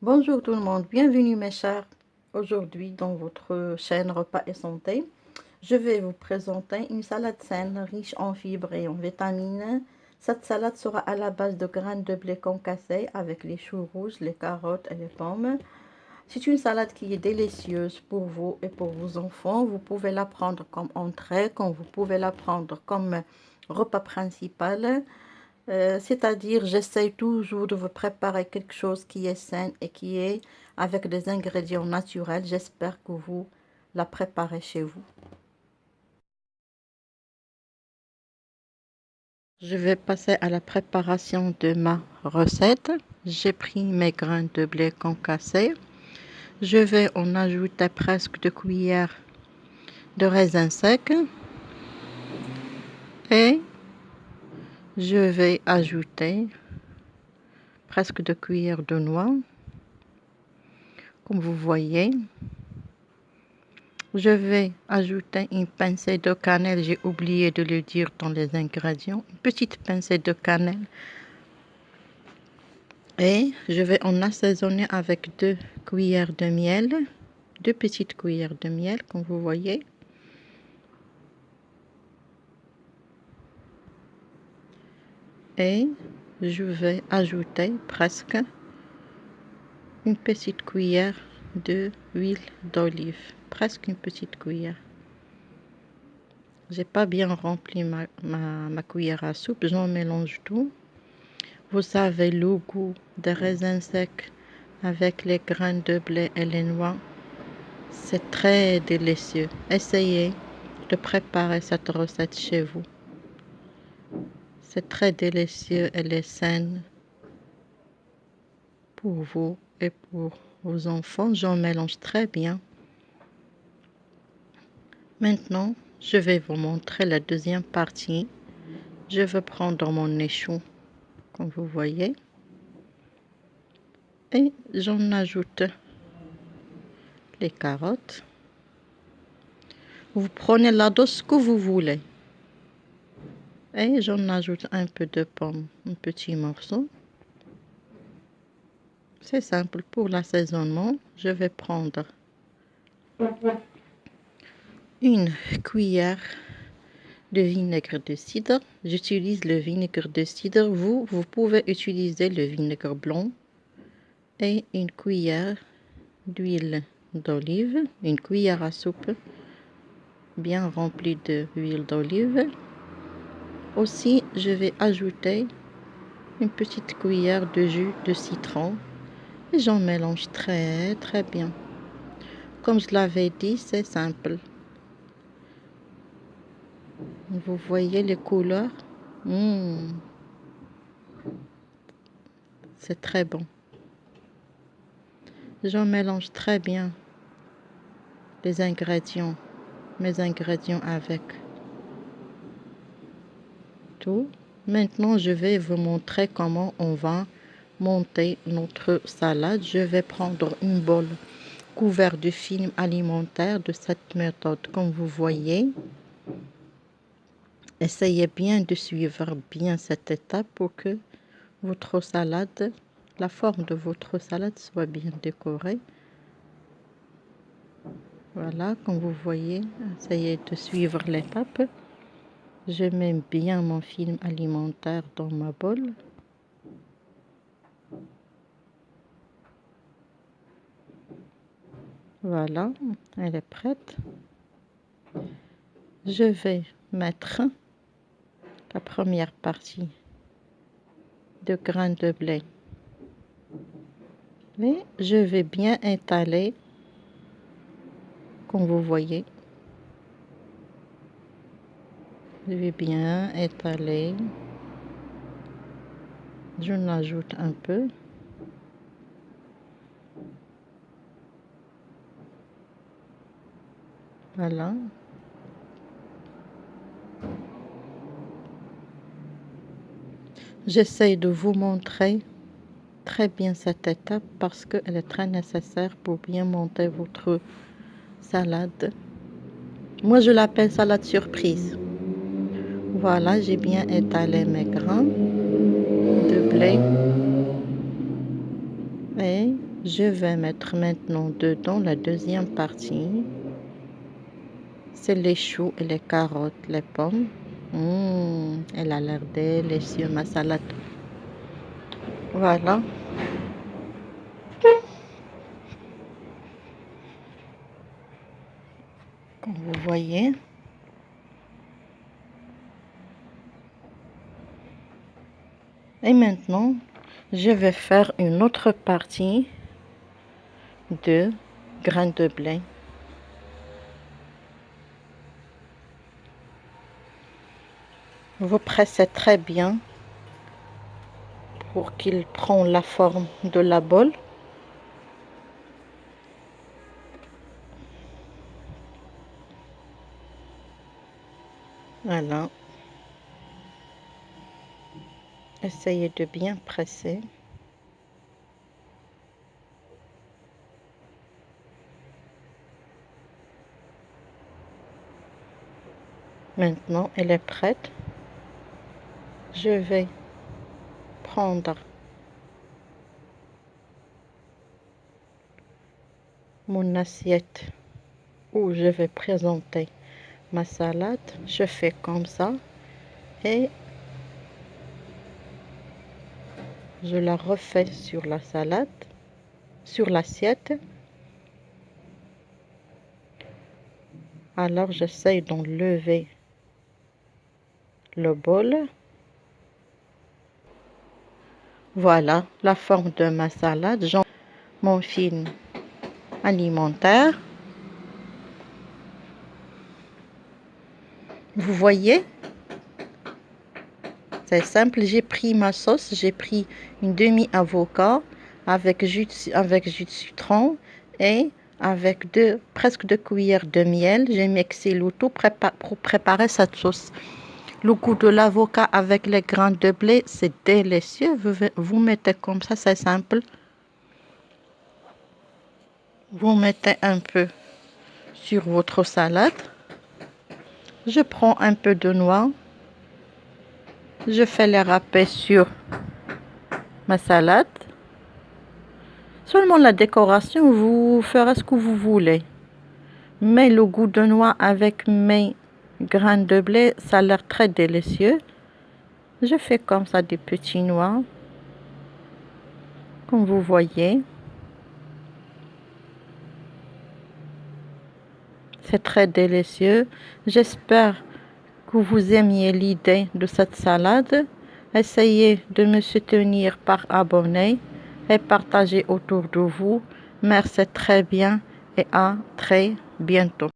Bonjour tout le monde, bienvenue mes chers. Aujourd'hui dans votre chaîne Repas et Santé, je vais vous présenter une salade saine riche en fibres et en vitamines. Cette salade sera à la base de graines de blé concassées avec les choux rouges, les carottes et les pommes. C'est une salade qui est délicieuse pour vous et pour vos enfants. Vous pouvez la prendre comme entrée, comme vous pouvez la prendre comme repas principal. C'est-à-dire, j'essaye toujours de vous préparer quelque chose qui est sain et qui est avec des ingrédients naturels. J'espère que vous la préparez chez vous. Je vais passer à la préparation de ma recette. J'ai pris mes grains de blé concassés. Je vais en ajouter presque 2 cuillères de raisins secs et je vais ajouter presque 2 cuillères de noix. Comme vous voyez, je vais ajouter une pincée de cannelle, j'ai oublié de le dire dans les ingrédients, une petite pincée de cannelle. Et je vais en assaisonner avec 2 cuillères de miel, 2 petites cuillères de miel, comme vous voyez. Et je vais ajouter presque une petite cuillère d'huile d'olive, presque une petite cuillère. J'ai pas bien rempli ma cuillère à soupe, j'en mélange tout. Vous savez, le goût des raisins secs avec les grains de blé et les noix, c'est très délicieux. Essayez de préparer cette recette chez vous. C'est très délicieux, elle est saine pour vous et pour vos enfants. J'en mélange très bien. Maintenant, je vais vous montrer la deuxième partie. Je vais prendre mon échou, comme vous voyez, et j'en ajoute les carottes. Vous prenez la dose que vous voulez. Et j'en ajoute un peu de pomme, un petit morceau. C'est simple pour l'assaisonnement. Je vais prendre une cuillère de vinaigre de cidre. J'utilise le vinaigre de cidre. Vous pouvez utiliser le vinaigre blanc. Et une cuillère d'huile d'olive. Une cuillère à soupe bien remplie d'huile d'olive. Aussi, je vais ajouter une petite cuillère de jus de citron. Et j'en mélange très très bien. Comme je l'avais dit, c'est simple. Vous voyez les couleurs? C'est très bon. J'en mélange très bien les ingrédients, mes ingrédients avec tout. Maintenant, je vais vous montrer comment on va monter notre salade. Je vais prendre une bol couvert de film alimentaire de cette méthode. Comme vous voyez, essayez bien de suivre bien cette étape pour que votre salade, la forme de votre salade soit bien décorée. Voilà, comme vous voyez, essayez de suivre l'étape. Je mets bien mon film alimentaire dans ma bol. Voilà, elle est prête. Je vais mettre la première partie de grains de blé. Et je vais bien étaler, comme vous voyez. Je vais bien étaler. Je l'ajoute un peu. Voilà. J'essaie de vous montrer très bien cette étape parce qu'elle est très nécessaire pour bien monter votre salade. Moi, je l'appelle salade surprise. Voilà, j'ai bien étalé mes grains de blé et Je vais mettre maintenant dedans la deuxième partie. C'est les choux et les carottes, les pommes. Elle a l'air délicieuse, ma salade. Voilà. Comme vous voyez. Et maintenant, je vais faire une autre partie de grains de blé. Vous pressez très bien pour qu'il prenne la forme de la bolle. Voilà. Essayez de bien presser. Maintenant, elle est prête. Je vais prendre mon assiette où je vais présenter ma salade. Je fais comme ça et je la refais sur la salade, sur l'assiette. Alors j'essaie d'enlever le bol. Voilà la forme de ma salade. J'en mon film alimentaire. Vous voyez, c'est simple. J'ai pris ma sauce, j'ai pris une demi-avocat avec jus de citron et avec presque 2 cuillères de miel. J'ai mixé le tout pour préparer cette sauce. Le goût de l'avocat avec les grains de blé, c'est délicieux. Vous mettez comme ça, c'est simple. Vous mettez un peu sur votre salade. Je prends un peu de noix. Je fais les râpés sur ma salade. Seulement la décoration, vous ferez ce que vous voulez. Mais le goût de noix avec mes grains de blé, ça a l'air très délicieux. Je fais comme ça des petits noix. Comme vous voyez. C'est très délicieux. J'espère que vous aimiez l'idée de cette salade. Essayez de me soutenir par abonner et partager autour de vous. Merci très bien et à très bientôt.